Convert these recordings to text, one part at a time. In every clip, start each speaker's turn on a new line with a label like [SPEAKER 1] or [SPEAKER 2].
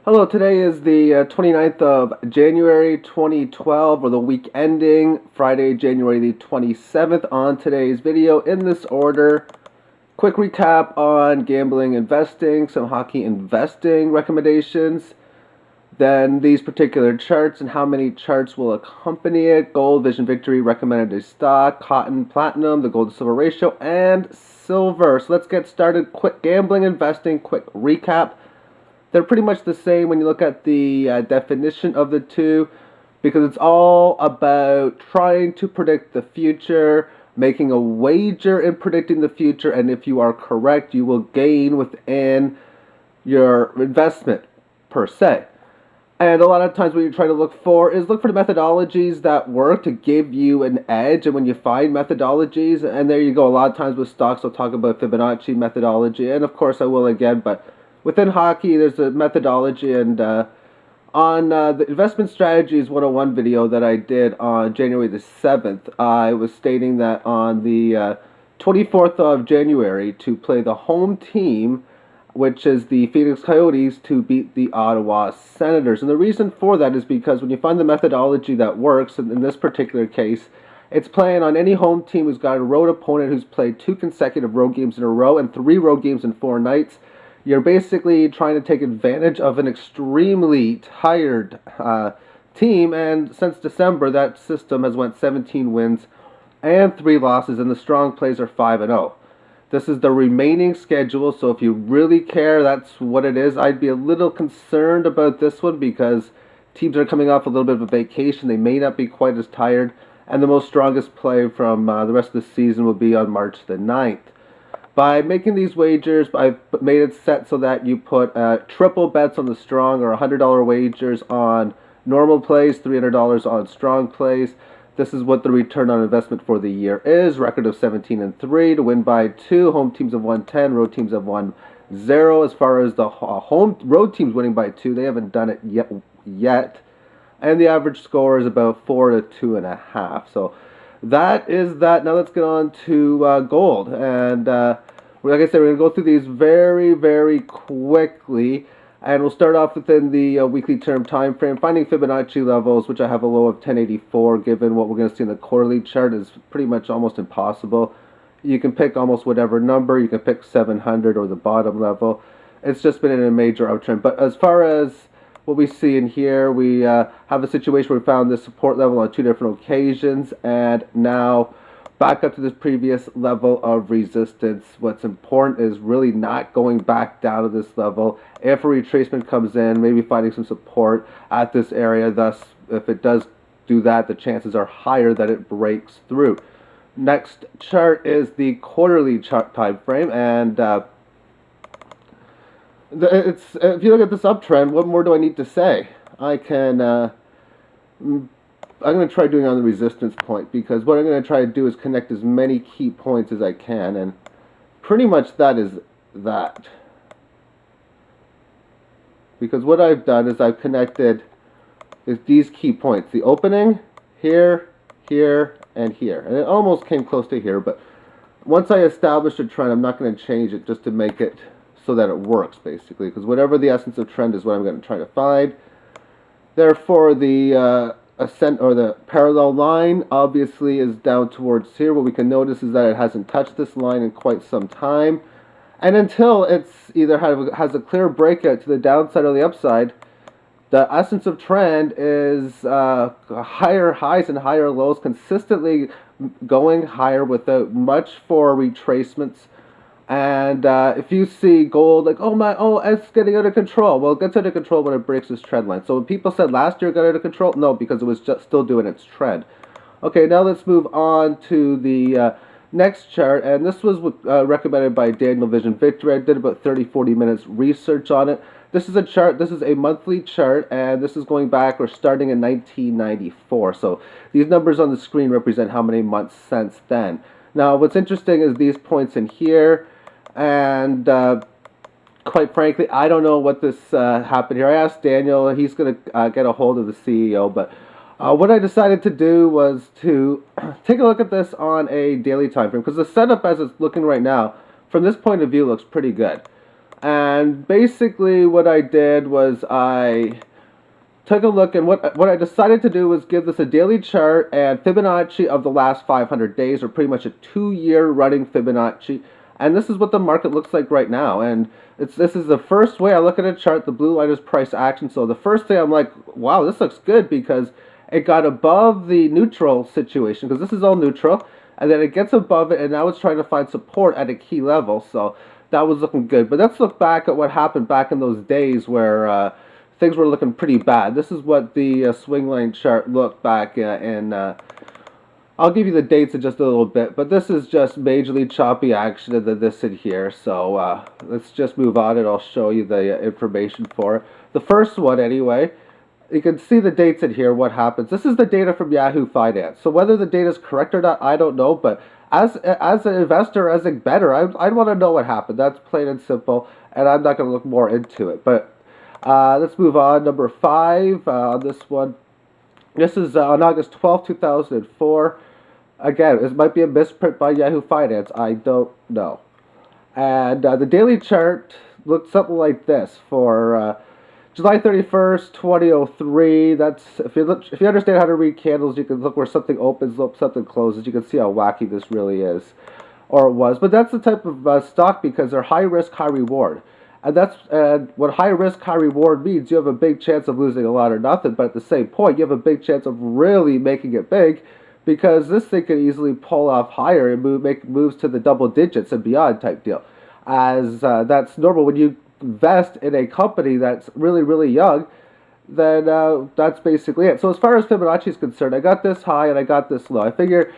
[SPEAKER 1] Hello, today is the 29th of January 2012, or the week ending Friday, January the 27th. On today's video, in this order, quick recap on gambling investing, some hockey investing recommendations, then these particular charts and how many charts will accompany it, gold, vision, victory, recommended stock, cotton, platinum, the gold to silver ratio, and silver. So let's get started. Quick gambling investing, quick recap. They're pretty much the same when you look at the definition of the two, because it's all about trying to predict the future, making a wager in predicting the future, and if you are correct, you will gain within your investment, per se. And a lot of times what you try to look for is look for the methodologies that work to give you an edge. And when you find methodologies, and there you go, a lot of times with stocks I'll talk about Fibonacci methodology, and of course I will again, but within hockey, there's a methodology, and on the Investment Strategies 101 video that I did on January the 7th, I was stating that on the 24th of January to play the home team, which is the Phoenix Coyotes, to beat the Ottawa Senators. And the reason for that is because when you find the methodology that works, and in this particular case, it's playing on any home team who's got a road opponent who's played 2 consecutive road games in a row and 3 road games in 4 nights. You're basically trying to take advantage of an extremely tired team, and since December, that system has went 17 wins and 3 losses, and the strong plays are 5-0. This is the remaining schedule, so if you really care, that's what it is. I'd be a little concerned about this one because teams are coming off a little bit of a vacation. They may not be quite as tired, and the most strongest play from the rest of the season will be on March the 9th. By making these wagers, I've made it set so that you put triple bets on the strong, or $100 wagers on normal plays, $300 on strong plays. This is what the return on investment for the year is. Record of 17-3 to win by 2. Home teams have won 10. Road teams have won 0. As far as the road teams winning by 2, they haven't done it yet. And the average score is about 4 to 2.5. So that is that. Now let's get on to gold. And like I said, we're going to go through these very, very quickly. And we'll start off within the weekly term time frame. Finding Fibonacci levels, which I have a low of 1084, given what we're going to see in the quarterly chart, is pretty much almost impossible. You can pick almost whatever number. You can pick 700 or the bottom level. It's just been in a major uptrend. But as far as what we see in here, we have a situation where we found this support level on 2 different occasions, and now back up to this previous level of resistance. What's important is really not going back down to this level. If a retracement comes in, maybe finding some support at this area. Thus, if it does do that, the chances are higher that it breaks through. Next chart is the quarterly chart time frame, and if you look at this uptrend, what more do I need to say? I'm going to try doing it on the resistance point, because what I'm going to try to do is connect as many key points as I can, and pretty much that is that. Because what I've done is I've connected these key points, the opening, here, here, and here. And it almost came close to here, but once I establish a trend, I'm not going to change it just to make it so that it works, basically, because whatever the essence of trend is what I'm going to try to find. Therefore, the ascent, or the parallel line, obviously is down towards here. What we can notice is that it hasn't touched this line in quite some time, and until it's either has a clear breakout to the downside or the upside, the essence of trend is higher highs and higher lows, consistently going higher without much for retracements. And if you see gold, like, it's getting out of control. Well, it gets out of control when it breaks this trend line. So when people said last year it got out of control, no, because it was just still doing its trend. Okay, now let's move on to the next chart. And this was recommended by Daniel Vision Victory. I did about 30-40 minutes research on it. This is a chart. This is a monthly chart, and this is going back or starting in 1994. So these numbers on the screen represent how many months since then. Now, what's interesting is these points in here. And quite frankly, I don't know what this happened here. I asked Daniel. He's going to get a hold of the CEO. But what I decided to do was to take a look at this on a daily time frame, because the setup as it's looking right now, from this point of view, looks pretty good. And basically what I did was I took a look, and what I decided to do was give this a daily chart and Fibonacci of the last 500 days, or pretty much a 2-year running Fibonacci. And this is what the market looks like right now. And this is the first way I look at a chart. The blue line is price action. So the first thing I'm like, wow, this looks good because it got above the neutral situation, because this is all neutral. And then it gets above it, and now it's trying to find support at a key level. So that was looking good. But let's look back at what happened back in those days where things were looking pretty bad. This is what the swing line chart looked back in. I'll give you the dates in just a little bit, but this is just majorly choppy action of this in here. So let's just move on, and I'll show you the information for it. The first one, anyway, you can see the dates in here, what happens. This is the data from Yahoo Finance. So whether the data is correct or not, I don't know, but as an investor, as a bettor, I'd want to know what happened. That's plain and simple, and I'm not going to look more into it. But let's move on. Number 5 on this one. This is on August 12, 2004. Again, this might be a misprint by Yahoo Finance. I don't know. And the daily chart looks something like this for July 31st, 2003. That's if you understand how to read candles, you can look where something opens, something closes. You can see how wacky this really is, or it was. But that's the type of stock, because they're high risk, high reward. And that's what high risk, high reward means. You have a big chance of losing a lot or nothing, but at the same point, you have a big chance of really making it big, because this thing can easily pull off higher and make moves to the double digits and beyond type deal. As that's normal when you invest in a company that's really, really young, then that's basically it. So as far as Fibonacci is concerned, I got this high and I got this low. I figure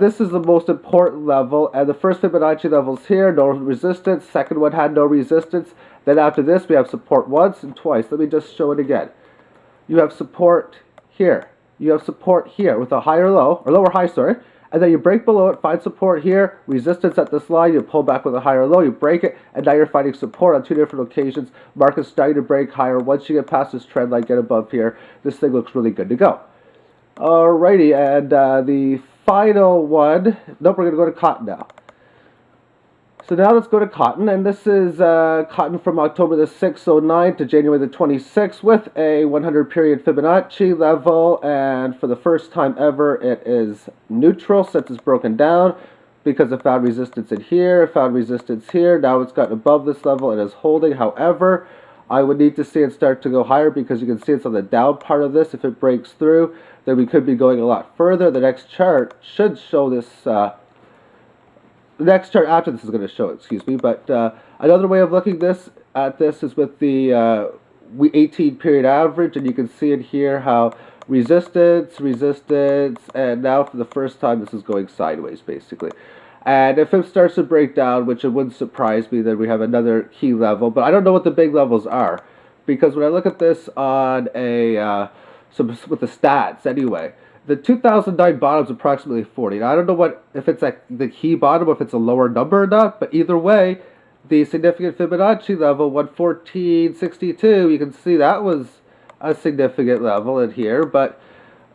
[SPEAKER 1] this is the most important level, and the first Fibonacci level's here, no resistance. Second one had no resistance. Then after this, we have support once and twice. Let me just show it again. You have support here. You have support here with a higher low, or lower high, sorry. And then you break below it, find support here, resistance at this line, you pull back with a higher low, you break it, and now you're finding support on 2 different occasions. Market's starting to break higher. Once you get past this trend line, get above here, this thing looks really good to go. Alrighty, and the final one, nope, we're going to go to cotton now. So now let's go to cotton, and this is cotton from October the 6th, 09 to January the 26th with a 100 period Fibonacci level, and for the first time ever it is neutral since it's broken down, because it found resistance in here, it found resistance here. Now it's gotten above this level and is holding. However, I would need to see it start to go higher, because you can see it's on the down part of this. If it breaks through, then we could be going a lot further. The next chart should show this. The next chart after this is going to show it, excuse me. But another way of looking at this is with the 18 period average, and you can see it here how resistance, and now for the first time this is going sideways basically. And if it starts to break down, which it wouldn't surprise me, then we have another key level. But I don't know what the big levels are, because when I look at this on a with the stats anyway, the 2009 bottom is approximately 40. Now, I don't know if it's like the key bottom or if it's a lower number or not, but either way, the significant Fibonacci level, 114.62, you can see that was a significant level in here, but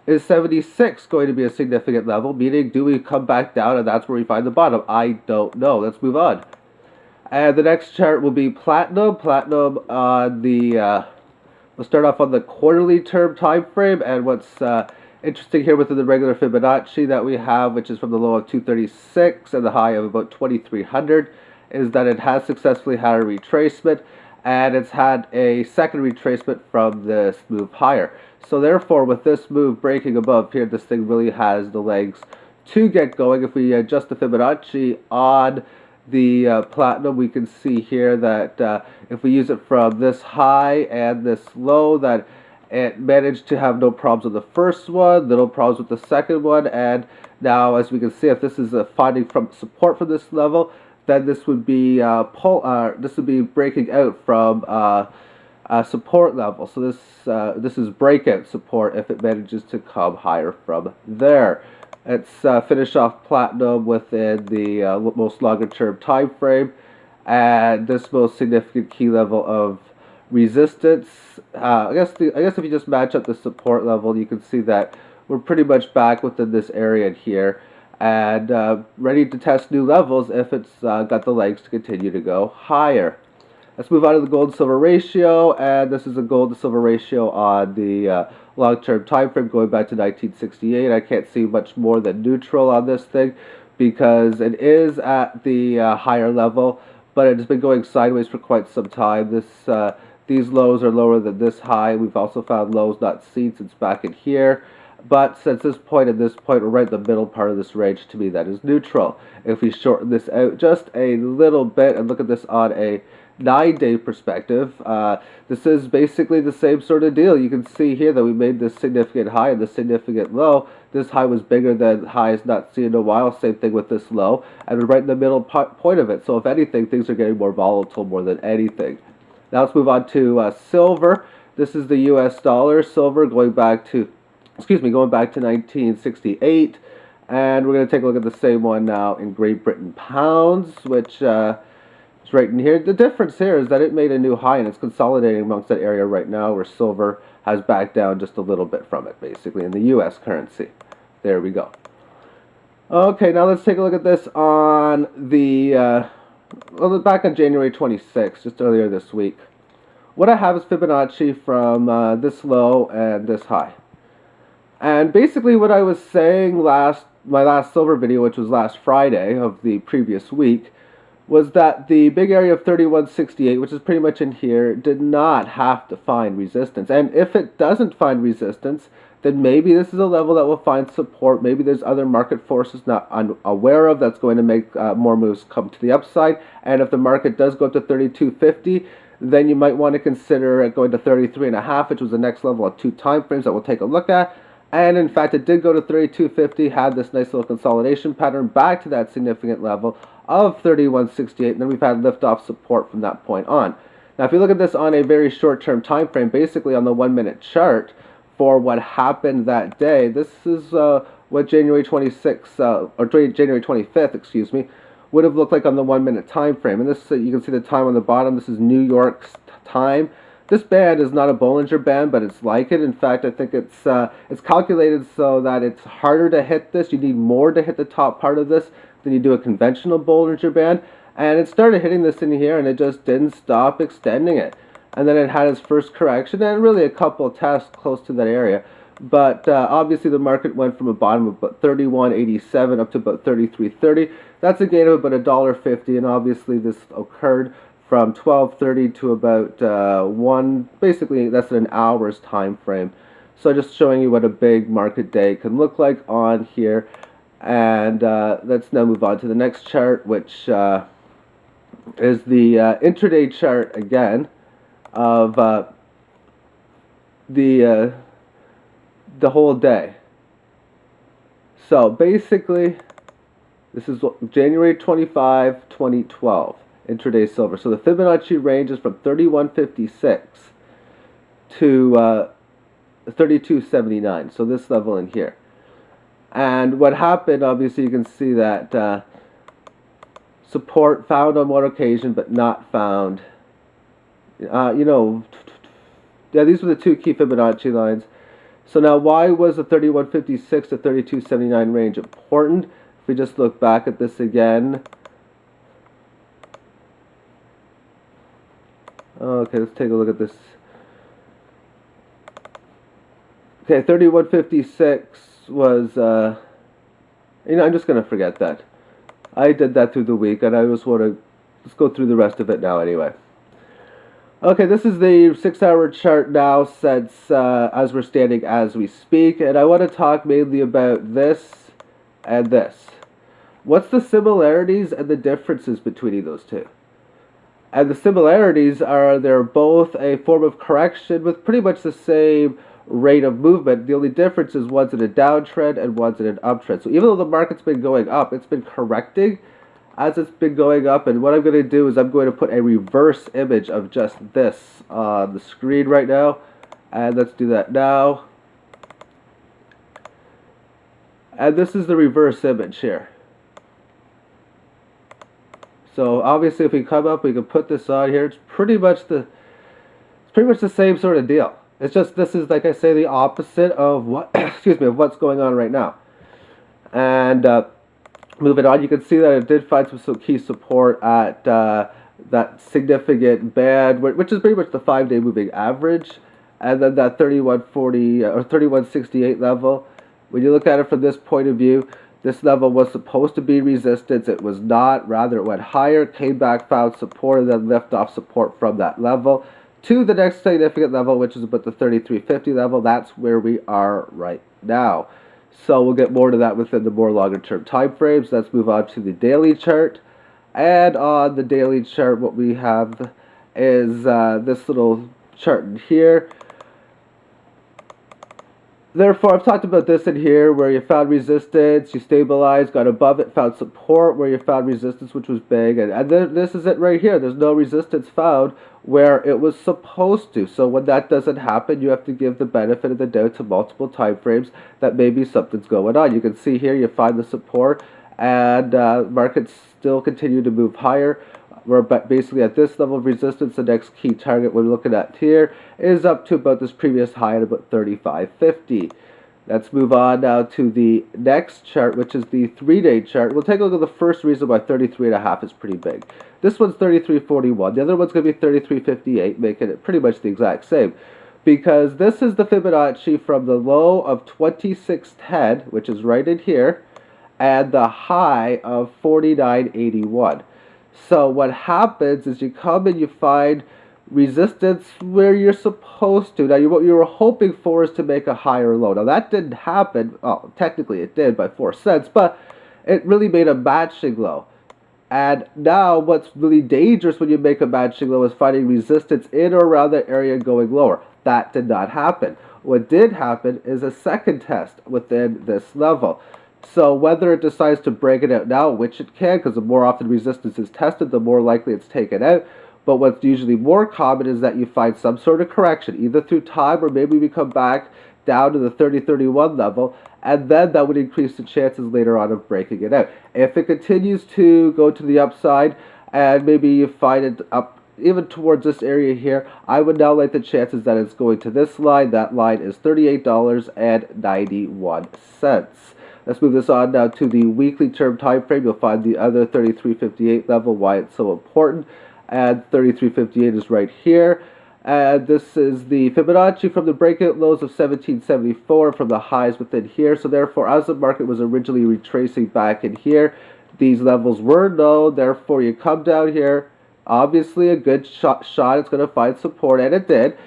[SPEAKER 1] is 76 going to be a significant level? Meaning, do we come back down and that's where we find the bottom? I don't know. Let's move on. And the next chart will be platinum. Platinum on the, we'll start off on the quarterly term time frame, and what's interesting here within the regular Fibonacci that we have, which is from the low of 236 and the high of about 2300, is that it has successfully had a retracement, and it's had a second retracement from this move higher. So therefore, with this move breaking above here, this thing really has the legs to get going. If we adjust the Fibonacci on the platinum, we can see here that if we use it from this high and this low, that it managed to have no problems with the first one, little problems with the second one, and now, as we can see, if this is finding from support from this level, then this would be breaking out from support level. So this is breakout support if it manages to come higher from there. Let's finish off platinum within the most longer term time frame, and this most significant key level of resistance. I guess if you just match up the support level, you can see that we're pretty much back within this area here, and ready to test new levels if it's got the legs to continue to go higher. Let's move on to the gold to silver ratio, and this is a gold to silver ratio on the long-term time frame going back to 1968. I can't see much more than neutral on this thing because it is at the higher level, but it's been going sideways for quite some time. These lows are lower than this high. We've also found lows not seen since back in here. But since this point and this point, we're right in the middle part of this range. To me, that is neutral. If we shorten this out just a little bit and look at this on a 9-day perspective, this is basically the same sort of deal. You can see here that we made this significant high and this significant low. This high was bigger than highs not seen in a while. Same thing with this low. And we're right in the middle point of it. So if anything, things are getting more volatile more than anything. Now let's move on to silver. This is the US dollar. Silver going back to 1968. And we're going to take a look at the same one now in Great Britain pounds, which is right in here. The difference here is that it made a new high and it's consolidating amongst that area right now where silver has backed down just a little bit from it, basically, in the US currency. There we go. Okay, now let's take a look at this on the back on January 26th, just earlier this week. What I have is Fibonacci from this low and this high. And basically what I was saying my last silver video, which was last Friday of the previous week, was that the big area of 3168, which is pretty much in here, did not have to find resistance. And if it doesn't find resistance, then maybe this is a level that will find support. Maybe there's other market forces not unaware of that's going to make more moves come to the upside. And if the market does go up to 3250, then you might want to consider going to 33.5, which was the next level of 2 time frames that we'll take a look at. And in fact, it did go to 3250, had this nice little consolidation pattern back to that significant level of 3168, and then we've had liftoff support from that point on. Now, if you look at this on a very short-term time frame, basically on the 1-minute chart, for what happened that day, this is what January 26th, or January 25th, excuse me, would have looked like on the 1-minute time frame. And this, you can see the time on the bottom. This is New York's time. This band is not a Bollinger Band, but it's like it. In fact, I think it's calculated so that it's harder to hit this. You need more to hit the top part of this than you do a conventional Bollinger Band. And it started hitting this in here, and it just didn't stop extending it. And then it had its first correction, and really a couple of tests close to that area. But obviously the market went from a bottom of about 31.87 up to about 33.30. That's a gain of about $1.50, and obviously this occurred from 12:30 to about 1. Basically, that's an hour's time frame. So just showing you what a big market day can look like on here. And let's now move on to the next chart, which is the intraday chart again of the whole day. So basically, this is January 25, 2012, intraday silver. So the Fibonacci range is from 3156 to 3279. So this level in here. And what happened, obviously, you can see that support found on one occasion, but not found. Yeah, these were the two key Fibonacci lines. So now, why was the 3156 to 3279 range important? If we just look back at this again. Okay, let's take a look at this. Okay, 3156 was, I'm just going to forget that. I did that through the week, and I just want to just go through the rest of it now anyway. Okay, this is the 6-hour chart now since as we're standing as we speak, and I want to talk mainly about this and this. What's the similarities and the differences between those two? And the similarities are they're both a form of correction with pretty much the same rate of movement. The only difference is one's in a downtrend and one's in an uptrend. So even though the market's been going up, it's been correcting as it's been going up. And what I'm going to do is I'm going to put a reverse image of just this on the screen right now. And let's do that now. And this is the reverse image here. So obviously if we come up, we can put this on here. It's pretty much the same sort of deal. It's just this is, like I say, the opposite of what of what's going on right now. And moving on, you can see that it did find some key support at that significant band, which is pretty much the 5-day moving average, and then that 3140 or 3168 level. When you look at it from this point of view, this level was supposed to be resistance. It was not. Rather, it went higher, came back, found support, and then left off support from that level to the next significant level, which is about the 3350 level. That's where we are right now. So we'll get more to that within the more longer term time frames. Let's move on to the daily chart. And on the daily chart, what we have is this little chart in here. Therefore, I've talked about this in here, where you found resistance, you stabilized, got above it, found support, where you found resistance, which was big, and then this is it right here. There's no resistance found where it was supposed to. So when that doesn't happen, you have to give the benefit of the doubt to multiple time frames that maybe something's going on. You can see here, you find the support, and markets still continue to move higher. We're basically at this level of resistance. The next key target we're looking at here is up to about this previous high at about 35.50. Let's move on now to the next chart, which is the 3-day chart. We'll take a look at the first reason why 33.5 is pretty big. This one's 33.41. The other one's going to be 33.58, making it pretty much the exact same. Because this is the Fibonacci from the low of 26.10, which is right in here, and the high of 49.81. So what happens is you come and you find resistance where you're supposed to. Now, what you were hoping for is to make a higher low. Now, that didn't happen. Well, technically it did by 4 cents, but it really made a matching low. And now what's really dangerous when you make a matching low is finding resistance in or around that area going lower. That did not happen. What did happen is a second test within this level. So whether it decides to break it out now, which it can, because the more often resistance is tested, the more likely it's taken out. But what's usually more common is that you find some sort of correction, either through time or maybe we come back down to the 30-31 level, and then that would increase the chances later on of breaking it out. If it continues to go to the upside, and maybe you find it up even towards this area here, I would now like the chances that it's going to this line. That line is $38.91. Let's move this on now to the weekly term time frame. You'll find the other 33.58 level, why it's so important. And 33.58 is right here. And this is the Fibonacci from the breakout lows of 1774 from the highs within here. So therefore, as the market was originally retracing back in here, these levels were known. Therefore, you come down here. Obviously, a good shot it's going to find support, and it did.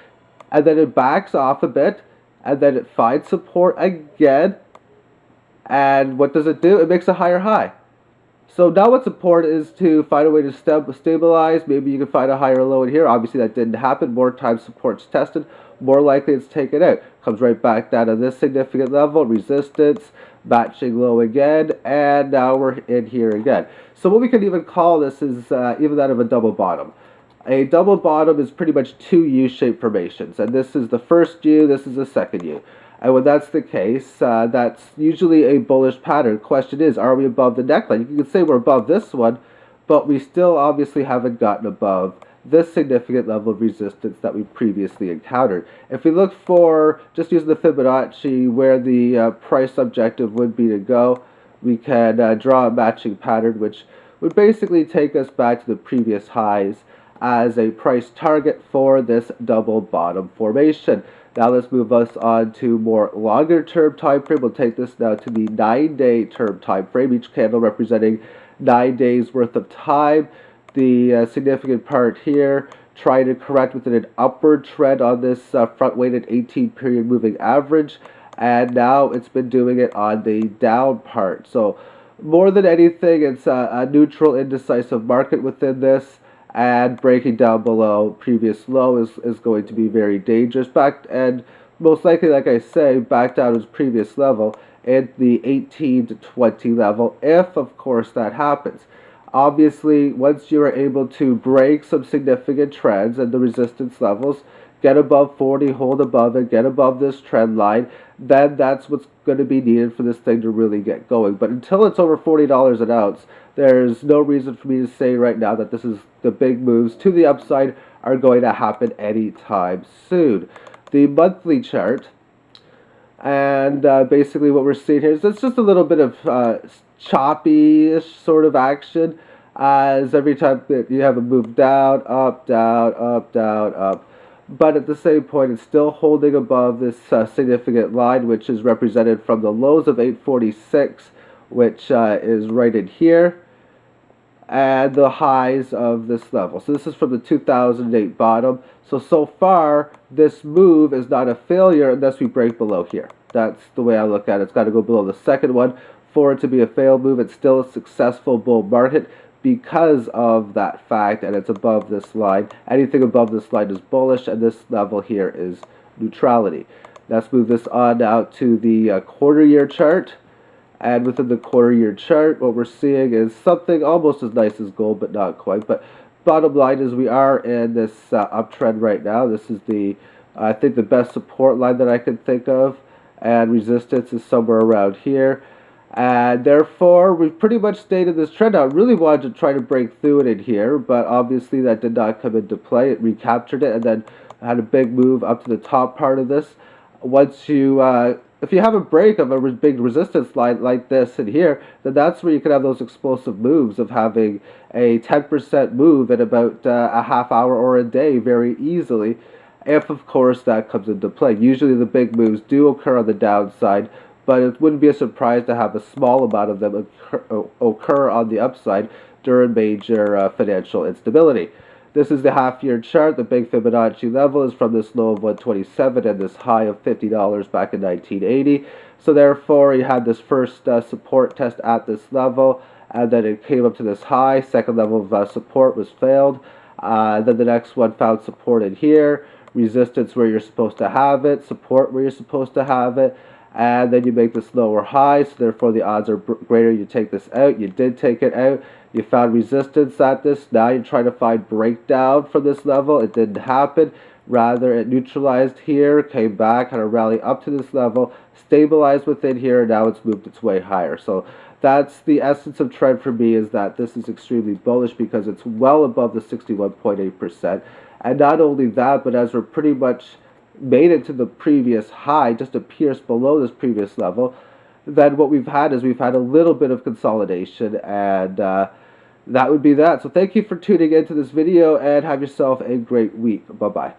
[SPEAKER 1] And then it backs off a bit, and then it finds support again. And what does it do? It makes a higher high. So now what's important is to find a way to stabilize. Maybe you can find a higher low in here. Obviously that didn't happen. More times support's tested, more likely it's taken out. Comes right back down to this significant level, resistance, matching low again, and now we're in here again. So what we can even call this is even that of a double bottom. A double bottom is pretty much two U-shaped formations, and this is the first U, this is the second U. And when that's the case, that's usually a bullish pattern. Question is, are we above the neckline? You can say we're above this one, but we still obviously haven't gotten above this significant level of resistance that we previously encountered. If we look for, just using the Fibonacci, where the price objective would be to go, we can draw a matching pattern, which would basically take us back to the previous highs as a price target for this double bottom formation. Now let's move us on to more longer term time frame. We'll take this now to the 9-day term time frame, each candle representing 9 days worth of time. The significant part here, trying to correct within an upward trend on this front-weighted 18-period moving average, and now it's been doing it on the down part. So more than anything, it's a neutral, indecisive market within this. And breaking down below previous low is going to be very dangerous. And most likely, like I say, back down to its previous level at the 18 to 20 level, if of course that happens. Obviously, once you are able to break some significant trends and the resistance levels, get above 40, hold above it, get above this trend line, then that's what's going to be needed for this thing to really get going. But until it's over $40 an ounce, there's no reason for me to say right now that this is the big moves to the upside are going to happen anytime soon. The monthly chart, and basically what we're seeing here is it's just a little bit of choppy-ish sort of action. as every time that you have a move down, up, down, up, down, up. But at the same point, it's still holding above this significant line, which is represented from the lows of 846, which is right in here, and the highs of this level. So this is from the 2008 bottom. So far, this move is not a failure unless we break below here. That's the way I look at it. It's got to go below the second one for it to be a failed move. It's still a successful bull market because of that fact, and it's above this line. Anything above this line is bullish, and this level here is neutrality. Let's move this on out to the quarter-year chart. And within the quarter-year chart, what we're seeing is something almost as nice as gold, but not quite. But bottom line is we are in this uptrend right now. This is the, I think, the best support line that I can think of. And resistance is somewhere around here. And therefore, we've pretty much stayed in this trend. I really wanted to try to break through it in here, but obviously that did not come into play. It recaptured it and then had a big move up to the top part of this. Once you... if you have a break of a big resistance line like this in here, then that's where you can have those explosive moves of having a 10% move in about a half hour or a day very easily, if of course that comes into play. Usually the big moves do occur on the downside, but it wouldn't be a surprise to have a small amount of them occur on the upside during major financial instability. This is the half-year chart. The big Fibonacci level is from this low of 127 and this high of $50 back in 1980. So therefore, you had this first support test at this level, and then it came up to this high. Second level of support was failed. Then the next one found support in here, resistance where you're supposed to have it, support where you're supposed to have it, and then you make this lower high, so therefore the odds are greater you take this out. You did take it out. You found resistance at this. Now you're trying to find breakdown from this level. It didn't happen. Rather, it neutralized here, came back, had a rally up to this level, stabilized within here, and now it's moved its way higher. So that's the essence of trend for me, is that this is extremely bullish because it's well above the 61.8%. And not only that, but as we're pretty much made it to the previous high, just to pierce below this previous level, then what we've had is we've had a little bit of consolidation, and that would be that. So thank you for tuning into this video, and have yourself a great week. Bye-bye.